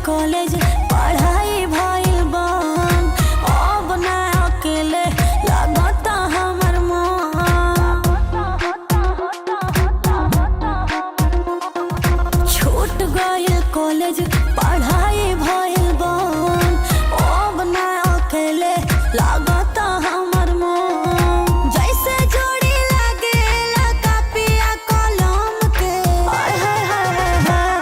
College पढ़ाई भइल बन, अब ना अकेले लागता हमर मन। छूट गइल कॉलेज पढ़ाई भइल बन, अब ना अकेले लागता हमर मन। जैसे जोड़ी लागेला कापिया कलम के, हाय हाय हाय हाय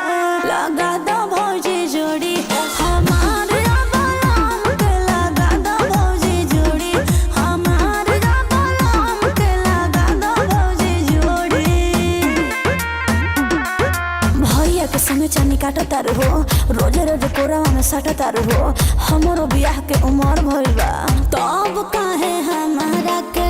लगा दो भौजी जोड़ी हमार बलम के, लगा दो भौजी जोड़ी हमार बलम के, लगा दो भौजी जोड़ी। भैया के संगे चानी काटता रहो, रोजे रोजे कोरावा में सटता रहो। हमरो बियाह के उमर भइल बा, तब काहे हमारा के